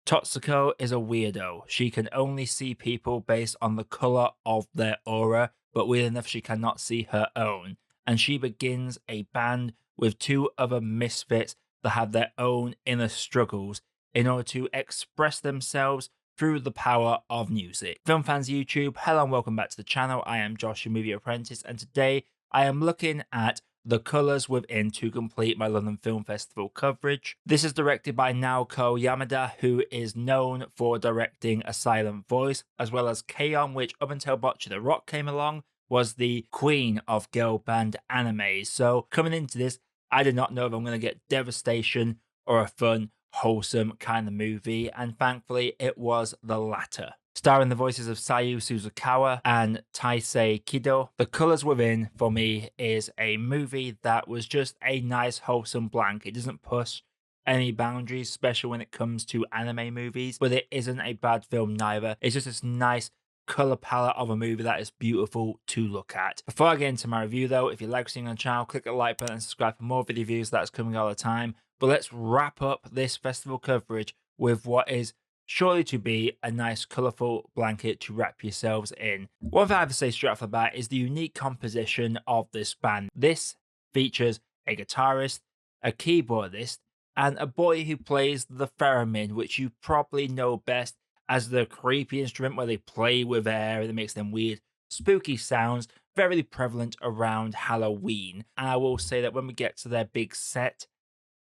Totsuko is a weirdo. She can only see people based on the color of their aura, but weird enough she cannot see her own. And she begins a band with two other misfits that have their own inner struggles in order to express themselves through the power of music. Film fans YouTube, hello and welcome back to the channel. I am Josh, your Movie Apprentice, and today I am looking at the colours within to complete my London Film Festival coverage. This is directed by Naoko Yamada, who is known for directing A Silent Voice, as well as K-On!, which up until Bocce the Rock came along, was the queen of girl band animes. So coming into this, I did not know if I'm going to get devastation or a fun, wholesome kind of movie, and thankfully it was the latter. Starring the voices of Sayu Suzukawa and Teisei Kido, The Colors Within, for me, is a movie that was just a nice, wholesome blank. It doesn't push any boundaries, especially when it comes to anime movies, but it isn't a bad film neither. It's just this nice color palette of a movie that is beautiful to look at. Before I get into my review though, if you like seeing on the channel, click the like button and subscribe for more video reviews that's coming all the time. But let's wrap up this festival coverage with what is surely to be a nice colourful blanket to wrap yourselves in. One thing I have to say straight off the bat is the unique composition of this band. This features a guitarist, a keyboardist, and a boy who plays the theremin, which you probably know best as the creepy instrument where they play with air and it makes them weird, spooky sounds, very prevalent around Halloween. And I will say that when we get to their big set,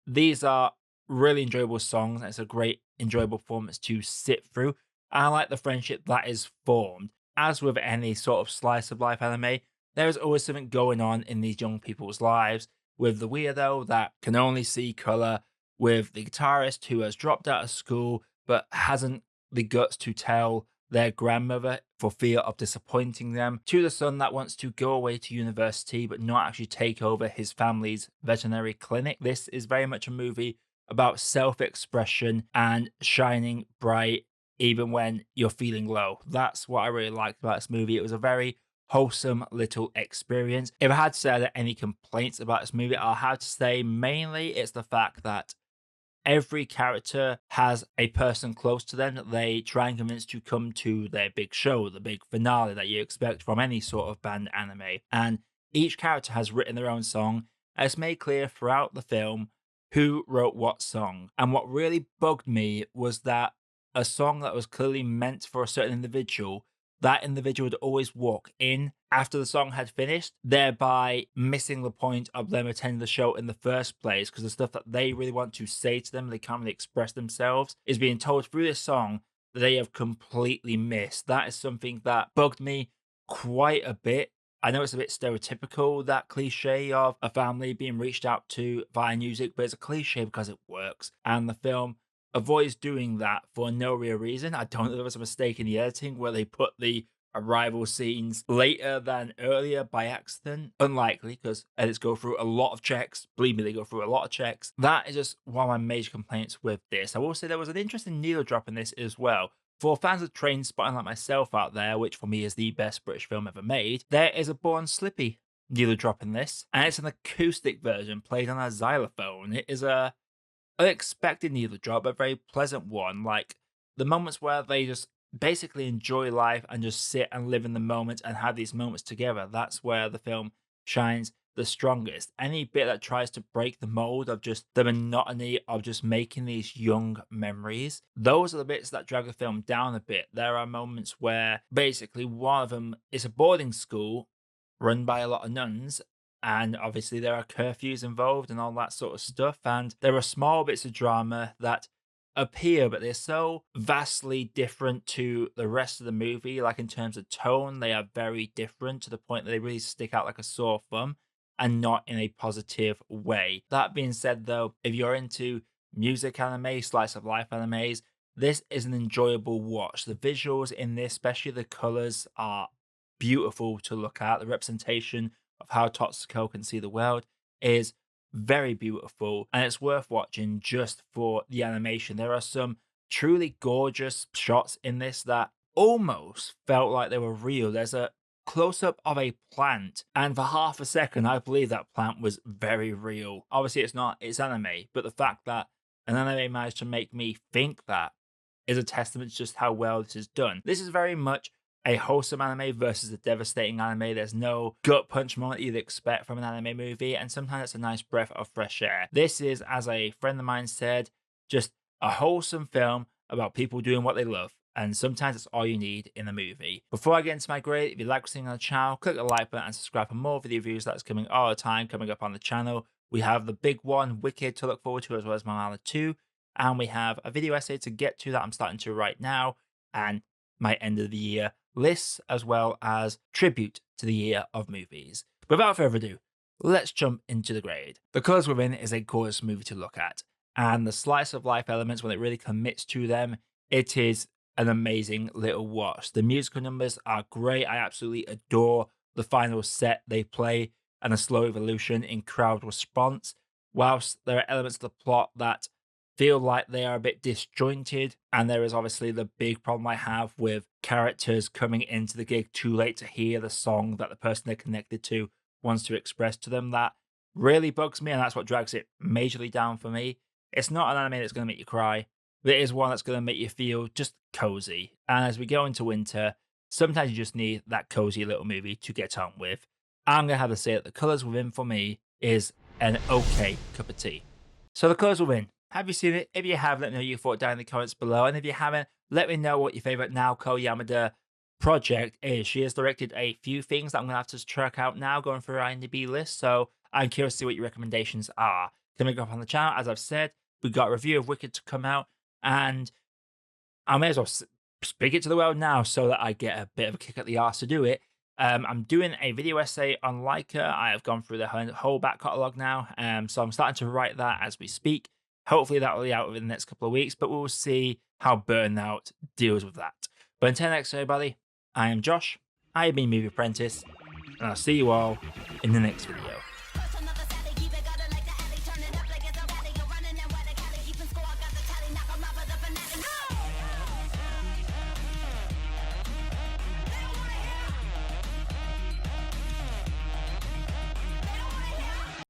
these are really enjoyable songs, and it's a great, enjoyable performance to sit through. I like the friendship that is formed. As with any sort of slice of life anime, there is always something going on in these young people's lives, with the weirdo that can only see color, with the guitarist who has dropped out of school but hasn't the guts to tell their grandmother for fear of disappointing them, to the son that wants to go away to university but not actually take over his family's veterinary clinic. This is very much a movie about self-expression and shining bright even when you're feeling low. That's what I really liked about this movie. It was a very wholesome little experience. If I had to say that any complaints about this movie, I'll have to say mainly it's the fact that every character has a person close to them that they try and convince to come to their big show, the big finale that you expect from any sort of band anime. And each character has written their own song, and it's made clear throughout the film who wrote what song. And what really bugged me was that a song that was clearly meant for a certain individual, that individual would always walk in after the song had finished, thereby missing the point of them attending the show in the first place, because the stuff that they really want to say to them, they can't really express themselves, is being told through this song that they have completely missed. That is something that bugged me quite a bit. I know it's a bit stereotypical, that cliche of a family being reached out to via music, but it's a cliche because it works. And the film avoids doing that for no real reason. I don't know if there was a mistake in the editing where they put the arrival scenes later than earlier by accident. Unlikely, because edits go through a lot of checks. Believe me, they go through a lot of checks. That is just one of my major complaints with this. I will say there was an interesting needle drop in this as well. For fans of train spotting like myself out there, which for me is the best British film ever made, there is a Born Slippy needle drop in this, and it's an acoustic version played on a xylophone. It is a unexpected needle drop, a very pleasant one. Like the moments where they just basically enjoy life and just sit and live in the moment and have these moments together. That's where the film shines the strongest. Any bit that tries to break the mold of just the monotony of just making these young memories, those are the bits that drag the film down a bit. There are moments where basically one of them is a boarding school run by a lot of nuns, and obviously there are curfews involved and all that sort of stuff, and there are small bits of drama that appear, but they're so vastly different to the rest of the movie. Like in terms of tone, they are very different to the point that they really stick out like a sore thumb, and not in a positive way. That being said though, if you're into music anime, slice of life animes, this is an enjoyable watch. The visuals in this, especially the colors, are beautiful to look at. The representation of how Totsuko can see the world is very beautiful, and it's worth watching just for the animation. There are some truly gorgeous shots in this that almost felt like they were real. There's a close up of a plant, and for half a second, I believe that plant was very real. Obviously, it's not, it's anime, but the fact that an anime managed to make me think that is a testament to just how well this is done. This is very much a wholesome anime versus a devastating anime. There's no gut punch moment you'd expect from an anime movie, and sometimes it's a nice breath of fresh air. This is, as a friend of mine said, just a wholesome film about people doing what they love. And sometimes it's all you need in a movie. Before I get into my grade, if you like what's on the channel, click the like button and subscribe for more video reviews that's coming all the time coming up on the channel. We have the big one, Wicked, to look forward to, as well as Malala 2. And we have a video essay to get to that I'm starting to write now, and my end of the year lists, as well as tribute to the year of movies. Without further ado, let's jump into the grade. The Colors Within is a gorgeous movie to look at, and the slice of life elements, when it really commits to them, it is an amazing little watch. The musical numbers are great. I absolutely adore the final set they play and a slow evolution in crowd response, whilst there are elements of the plot that feel like they are a bit disjointed. And there is obviously the big problem I have with characters coming into the gig too late to hear the song that the person they're connected to wants to express to them. That really bugs me, and that's what drags it majorly down for me. It's not an anime that's going to make you cry, but it is one that's going to make you feel just cozy. And as we go into winter, sometimes you just need that cozy little movie to get on with. I'm going to have to say that The Colors Within for me is an okay cup of tea. So The Colors Within, have you seen it? If you have, let me know your thought down in the comments below. And if you haven't, let me know what your favorite Naoko Yamada project is. She has directed a few things that I'm going to have to check out now, going through her IMDb list. So I'm curious to see what your recommendations are. Coming up on the channel, as I've said, we've got a review of Wicked to come out, and I may as well speak it to the world now so that I get a bit of a kick at the arse to do it. I'm doing a video essay on Leica. I have gone through the whole back catalogue now, so I'm starting to write that as we speak. Hopefully that will be out within the next couple of weeks, but we'll see how Burnout deals with that. But until next, everybody, I am Josh, I have been Movie Apprentice, and I'll see you all in the next video.